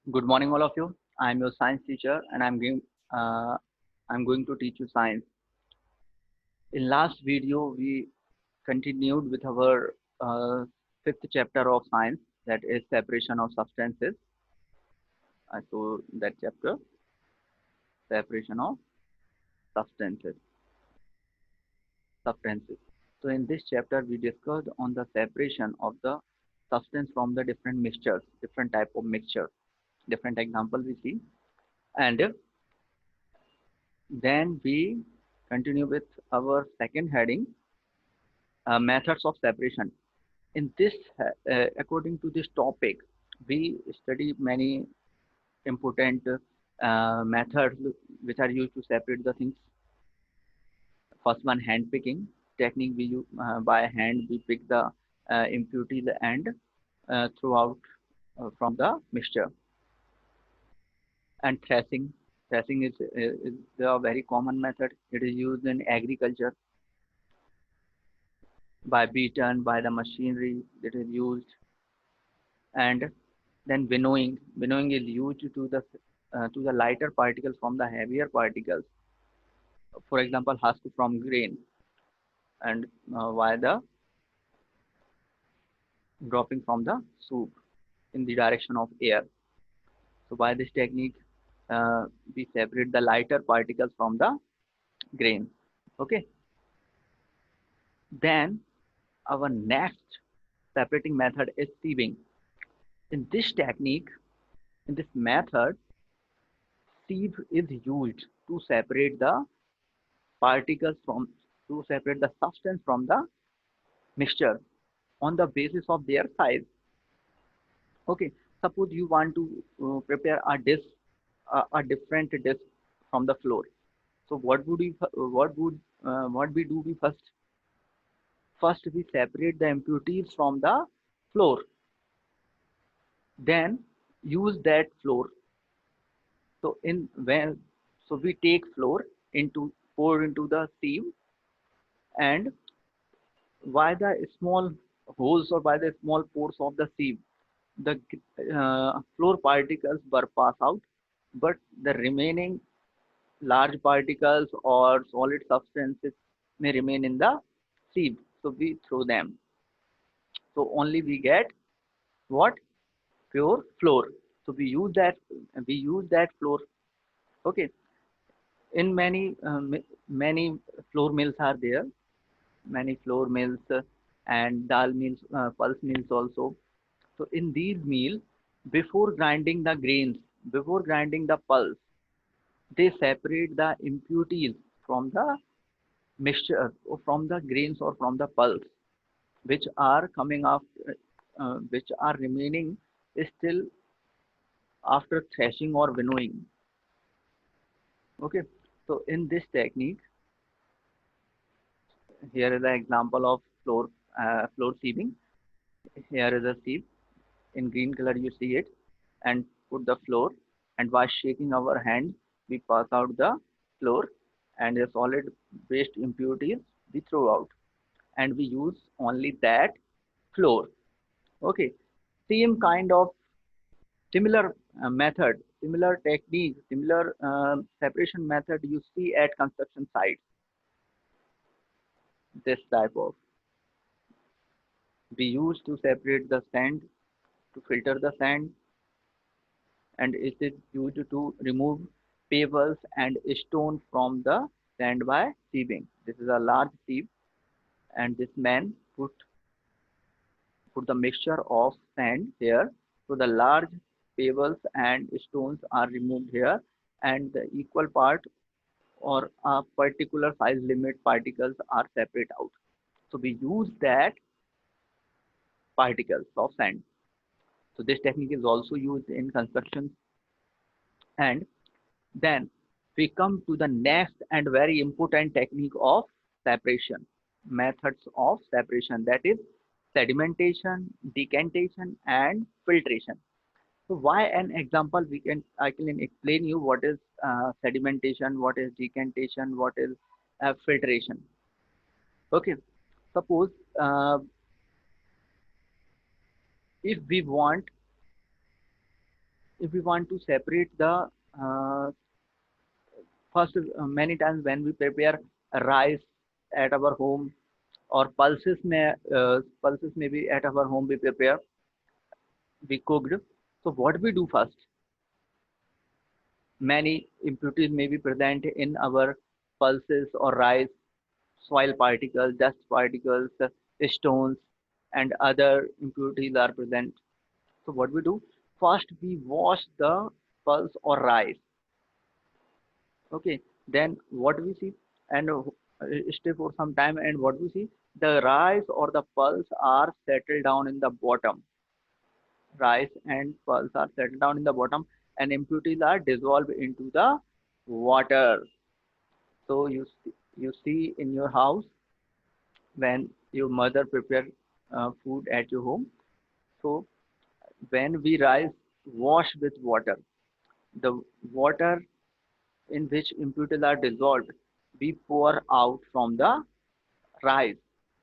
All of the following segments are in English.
Good morning, all of you. I'm your science teacher, and uh, I'm going to teach you science. In last video, we continued with our fifth chapter of science, that is separation of substances. So that chapter, separation of substances, substances. So in this chapter, we discussed on the separation of the substance from the different mixtures, different type of mixture, different example we see, and then we continue with our second heading, methods of separation. In this, according to this topic, we study many important methods which are used to separate the things. First one, hand picking technique. We use by hand we pick the impurities and throughout from the mixture. And threshing. Threshing is a very common method. It is used in agriculture by beaten by the machinery that is used. And then winnowing is used to the lighter particles from the heavier particles, for example husk from grain, and via the dropping from the soup in the direction of air. So by this technique, we separate the lighter particles from the grain. Okay, then our next separating method is sieving. In this technique, in this method, sieve is used to separate the particles from to separate the substance from the mixture on the basis of their size. Okay, suppose you want to prepare a dish, a different dish from the flour. So what we do we first we separate the impurities from the flour, then use that flour. So in when so we take flour into pour into the sieve, and by the small holes or by the small pores of the sieve, the floor particles were passed out, but the remaining large particles or solid substances may remain in the sieve. So we throw them. So only we get what? Pure floor. So we use that floor. Okay. In many flour mills are there, many flour mills and dal mills, pulse mills also. So in these meals, before grinding the grains, before grinding the pulse, they separate the impurities from the mixture or from the grains or from the pulse, which are coming after, which are remaining still after threshing or winnowing. Okay, so in this technique, here is an example of floor sieving. Here is a sieve in green color, you see it, and put the floor, and by shaking our hand we pass out the floor, and the solid waste impurities we throw out, and we use only that floor. Okay, same kind of similar method, similar technique, similar separation method you see at construction sites. This type of we use to separate the sand, to filter the sand, and it is used to remove pebbles and stone from the sand by sieving. This is a large sieve, and this man put the mixture of sand here. So the large pebbles and stones are removed here, and the equal part or a particular size limit particles are separate out. So we use that particles of sand. So this technique is also used in construction. And then we come to the next and very important technique of separation, methods of separation, that is sedimentation, decantation, and filtration. So why an example I can explain you what is sedimentation, what is decantation, what is filtration. Okay, suppose if we want if we want to separate the first, many times when we prepare rice at our home, or pulses maybe at our home we prepare, we cooked. So what we do first, many impurities may be present in our pulses or rice, soil particles, dust particles, stones, and other impurities are present. So what we do, first we wash the pulse or rice. Okay, then what we see, and stay for some time, and what we see, the rice or the pulse are settled down in the bottom. Rice and pulse are settled down in the bottom, and impurities are dissolved into the water. So you see in your house when your mother prepare food at your home. So when we rice wash with water, the water in which impurities are dissolved, we pour out from the rice,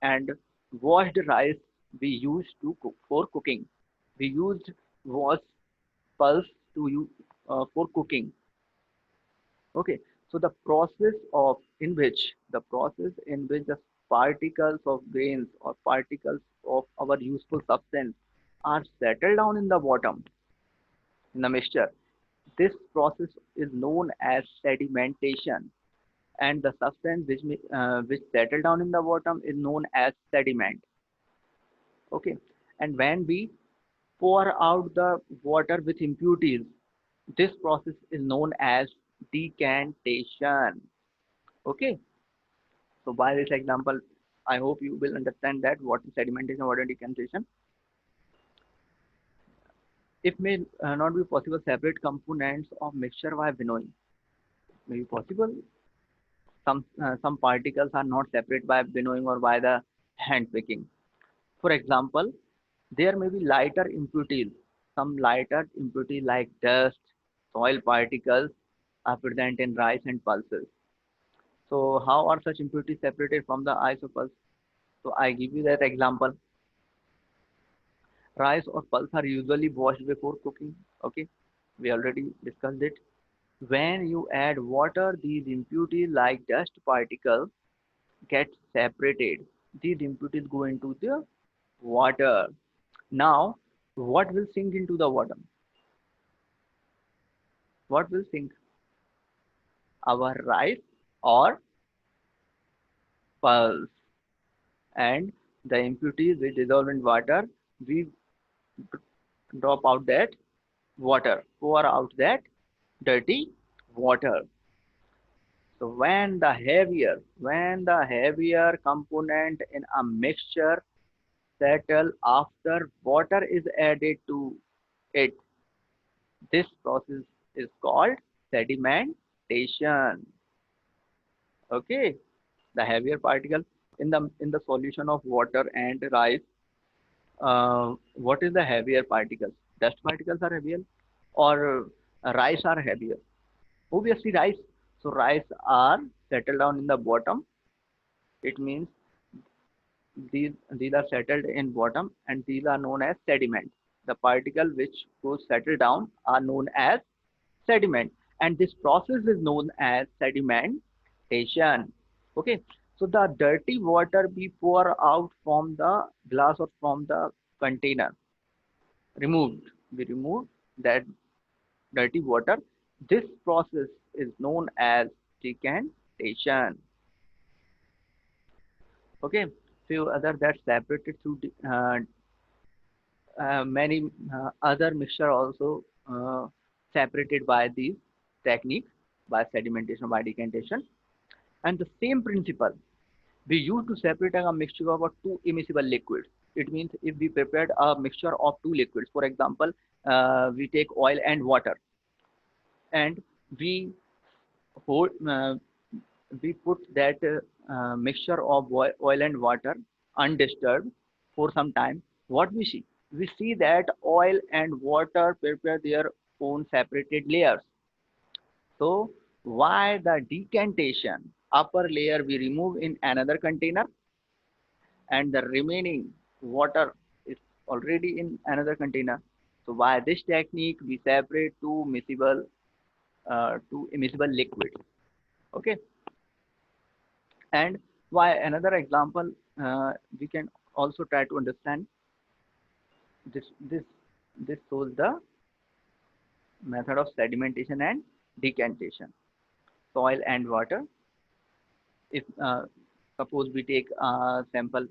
and washed rice we use to cook for cooking. We used washed pulse to use for cooking. Okay, so the process in which the particles of grains or particles of our useful substance are settled down in the bottom in the mixture. This process is known as sedimentation, and the substance which settle down in the bottom is known as sediment. Okay, and when we pour out the water with impurities, this process is known as decantation. Okay, so by this example, I hope you will understand that what is sedimentation, what is decantation. It may not be possible separate components of mixture by winnowing. May be possible some particles are not separate by winnowing or by the hand picking. For example, there may be lighter impurities. Some lighter impurities like dust, soil particles are present in rice and pulses. So how are such impurities separated from the ice or pulse? So I give you that example. Rice or pulse are usually washed before cooking. Okay, we already discussed it. When you add water, these impurities like dust particles get separated. These impurities go into the water. Now, what will sink into the water? What will sink? Our rice or pulse. And the impurities which dissolve in water, we drop out that water, pour out that dirty water. So when the heavier component in a mixture settle after water is added to it, this process is called sedimentation. Okay, the heavier particle in the solution of water and rice. What is the heavier particles? Dust particles are heavier, or rice are heavier? Obviously, rice. So rice are settled down in the bottom. It means these are settled in bottom, and these are known as sediment. The particle which goes settle down are known as sediment, and this process is known as sedimentation. Okay, so the dirty water we pour out from the glass or from the container, removed we remove that dirty water. This process is known as decantation. Okay, few other that separated through many other mixture also separated by these techniques, by sedimentation, by decantation. And the same principle we use to separate a mixture of two immiscible liquids. It means if we prepared a mixture of two liquids, for example, we take oil and water, and we hold, we put that mixture of oil and water undisturbed for some time. What we see? We see that oil and water prepare their own separated layers. So why the decantation? Upper layer we remove in another container, and the remaining water is already in another container. So by this technique, we separate two immiscible liquids. Okay, and why another example, we can also try to understand this. This shows the method of sedimentation and decantation. Soil and water. If suppose we take a sample,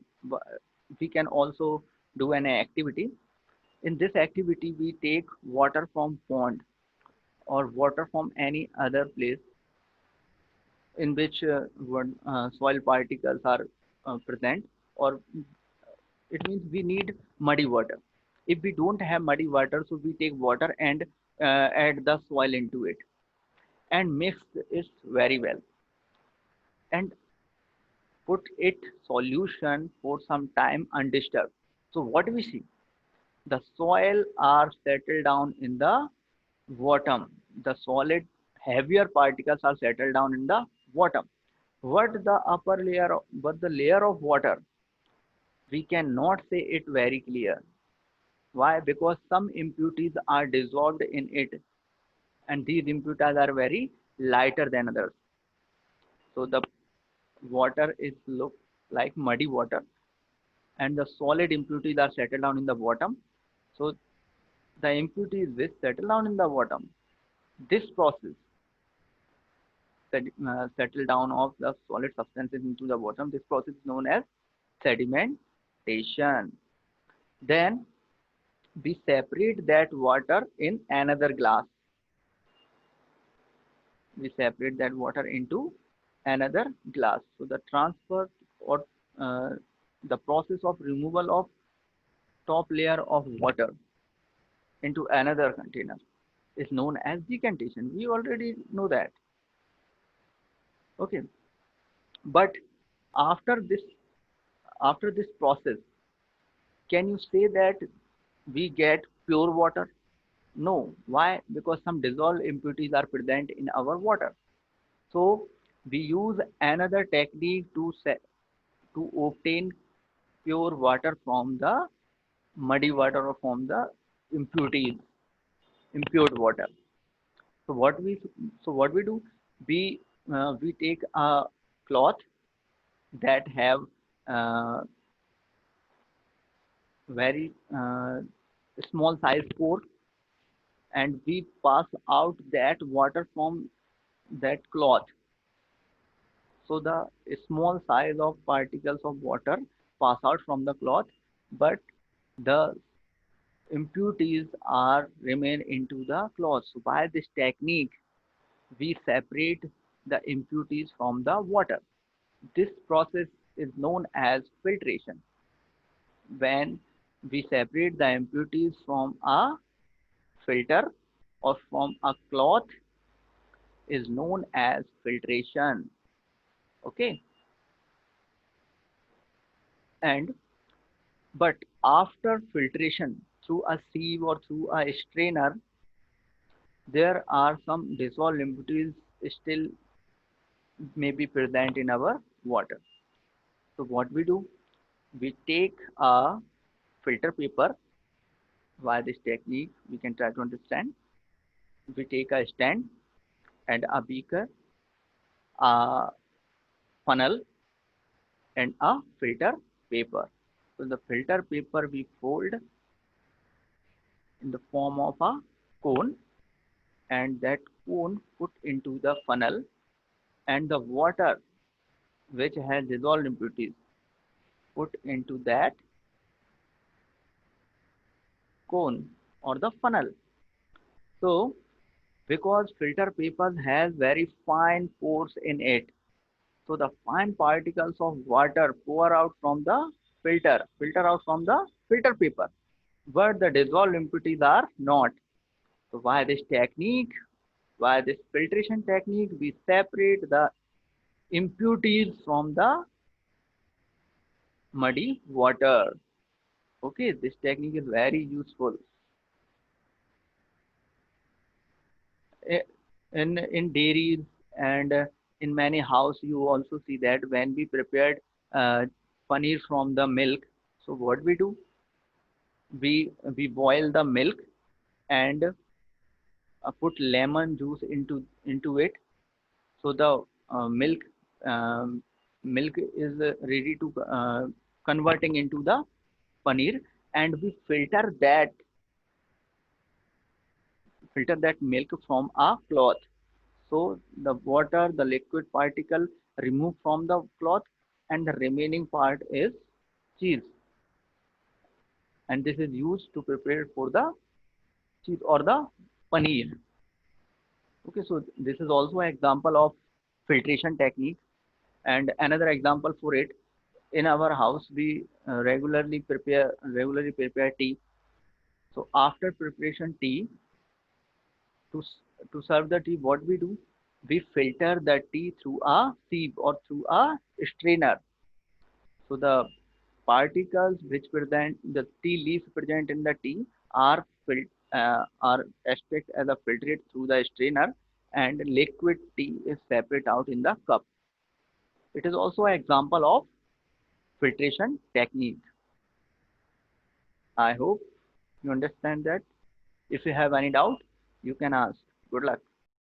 we can also do an activity. In this activity, we take water from pond or water from any other place in which soil particles are present, or it means we need muddy water. If we don't have muddy water, so we take water and add the soil into it and mix it very well and put it solution for some time undisturbed. So what we see, the soil are settled down in the bottom. The solid heavier particles are settled down in the bottom. What the upper layer, but the layer of water, we cannot say it very clear. Why? Because some impurities are dissolved in it, and these impurities are very lighter than others. So the water is look like muddy water, and the solid impurities are settled down in the bottom. So the impurities which settle down in the bottom, this process settle down of the solid substances into the bottom. This process is known as sedimentation. Then we separate that water in another glass. We separate that water into another glass. So the transfer or uh, the process of removal of top layer of water into another container is known as decantation. We already know that. Okay, but after this after this process, can you say that we get pure water? No. Why? Because some dissolved impurities are present in our water. So we use another technique to obtain pure water from the muddy water or from the impurities, impure water. So what we do? We we take a cloth that have uh, very small size pore, and we pass out that water from that cloth. So the small size of particles of water pass out from the cloth, but the impurities are remain into the cloth. So by this technique, we separate the impurities from the water. This process is known as filtration. When we separate the impurities from a filter or from a cloth, is known as filtration. Okay, and but after filtration through a sieve or through a strainer, there are some dissolved impurities still may be present in our water. So what we do, we take a filter paper. By this technique, we can try to understand. We take a stand and a beaker, a funnel, and a filter paper. So the filter paper we fold in the form of a cone, and that cone put into the funnel, and the water which has dissolved impurities put into that cone or the funnel. So because filter papers has very fine pores in it, so the fine particles of water pour out from the filter out from the filter paper, but the dissolved impurities are not. So by this technique, by this filtration technique, we separate the impurities from the muddy water. Okay, this technique is very useful. Eh, in dairies and in many house, you also see that when we prepared uh, paneer from the milk, so what we do, we boil the milk and put lemon juice into it. So the um, milk is ready to converting into the paneer, and we filter that milk from a cloth. So the water, the liquid particle removed from the cloth, and the remaining part is cheese, and this is used to prepare for the cheese or the paneer. Okay, so this is also an example of filtration technique. And another example for it, in our house we regularly prepare tea. So after preparation tea, to to serve the tea, what we do, we filter the tea through a sieve or through a strainer. So the particles which present the tea leaves present in the tea are extracted as a filtrate through the strainer, and liquid tea is separate out in the cup. It is also an example of filtration technique. I hope you understand that. If you have any doubt, you can ask. Good luck.